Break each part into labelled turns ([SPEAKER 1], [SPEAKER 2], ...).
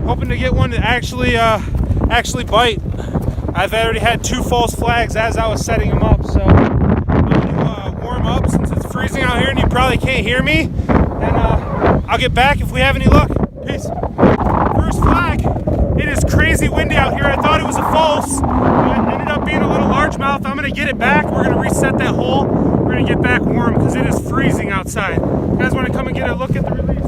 [SPEAKER 1] hoping to get one to actually bite. I've already had 2 false flags as I was setting them up, so I'm going to warm up since it's freezing out here and you probably can't hear me. And I'll get back if we have any luck. Peace. First flag. It is crazy windy out here. I thought it was a false, but it ended up being a little largemouth. I'm going to get it back. We're going to reset that hole. We're going to get back warm because it is freezing outside. You guys want to come and get a look at the release?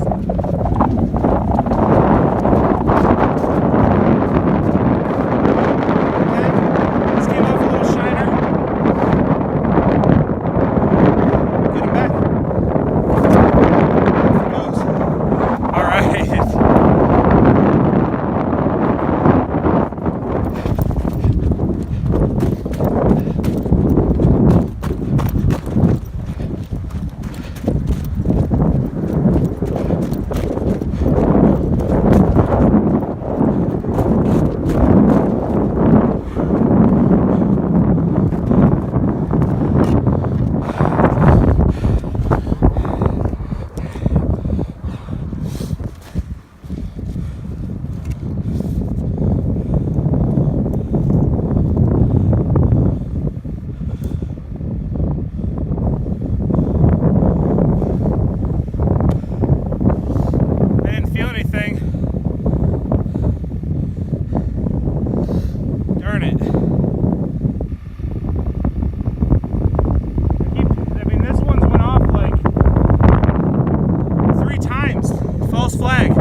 [SPEAKER 1] Flag,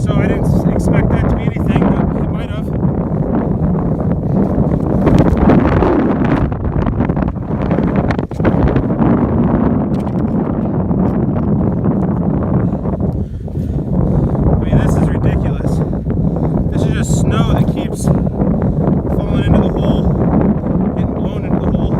[SPEAKER 1] so I didn't expect that to be anything, but it might have. I mean, this is ridiculous. This is just snow that keeps falling into the hole, getting blown into the hole.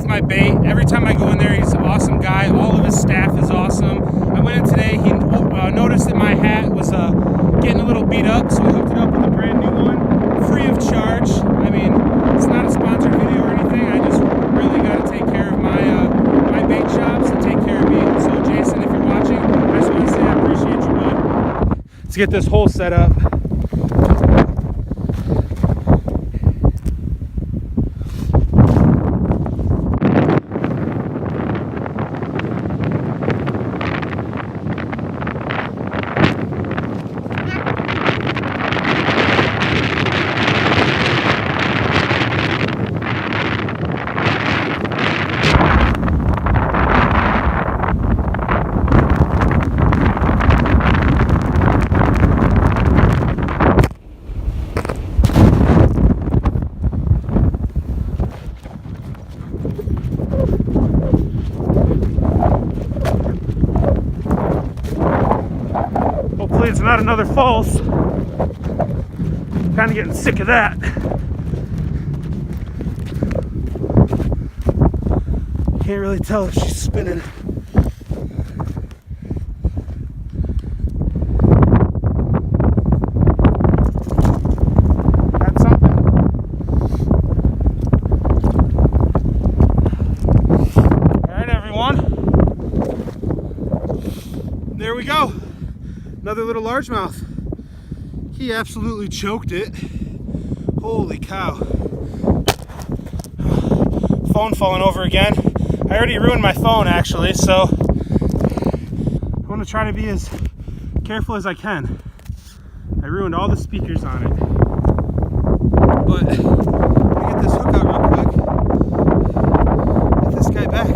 [SPEAKER 1] My bait. Every time I go in there, he's an awesome guy. All of his staff is awesome. I went in today, he noticed that my hat was getting a little beat up, so we hooked it up with a brand new one, free of charge. I mean, it's not a sponsored video or anything. I just really got to take care of my bait shops and take care of me. So Jason, if you're watching, I just want to say I appreciate you, bud. Let's get this hole set up. Hopefully it's not another false. Kind of getting sick of that. Can't really tell if she's spinning. There we go. Another little largemouth. He absolutely choked it. Holy cow. Phone falling over again. I already ruined my phone actually, so I want to try to be as careful as I can. I ruined all the speakers on it. But let me get this hook out real quick. Get this guy back.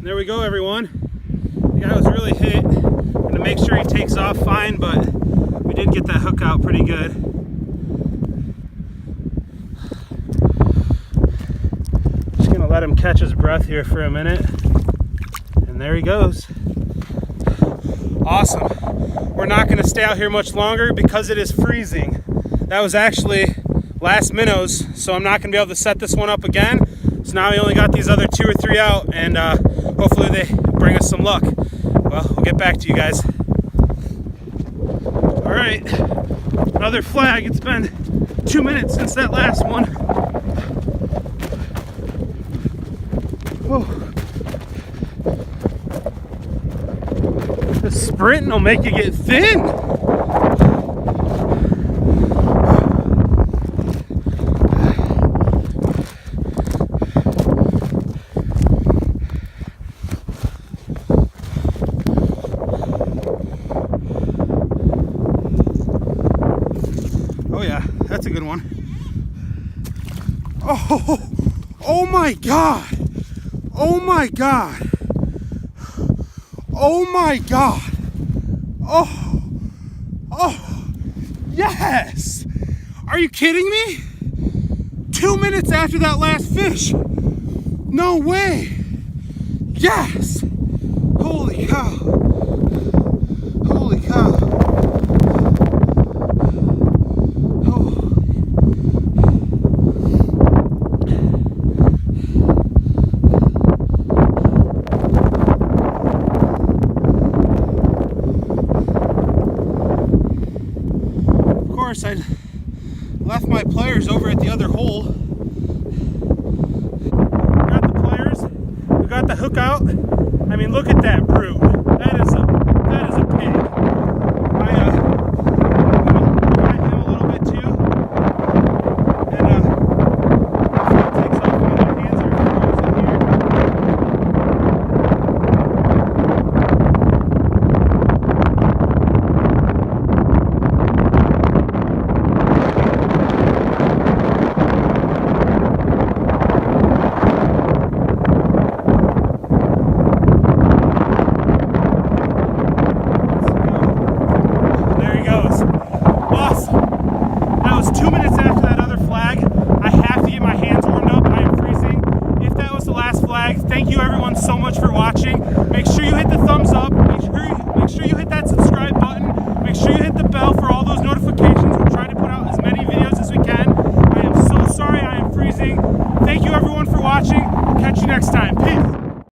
[SPEAKER 1] There we go, everyone. The guy was really hit. I'm gonna make sure he takes off fine, but we did get that hook out pretty good. Just gonna let him catch his breath here for a minute. And there he goes. Awesome. We're not gonna stay out here much longer because it is freezing. That was actually last minnows, so I'm not gonna be able to set this one up again. So now we only got these other 2 or 3 out, and hopefully they bring us some luck. Well, we'll get back to you guys. All right, another flag. It's been 2 minutes since that last one. Whoa. The sprinting will make you get thin. Oh yeah, that's a good one. Oh my God. Oh my God. Oh my God. Oh, yes. Are you kidding me? 2 minutes after that last fish. No way. Yes. Holy cow. Holy cow. I left my pliers over at the other hole. Got the pliers, we got the hook out. I mean, look at that brute. That is a pig. I got him a little bit too. And hopefully it takes off when my hands are frozen here. Thank you everyone so much for watching. Make sure you hit the thumbs up. Make sure you hit that subscribe button. Make sure you hit the bell for all those notifications.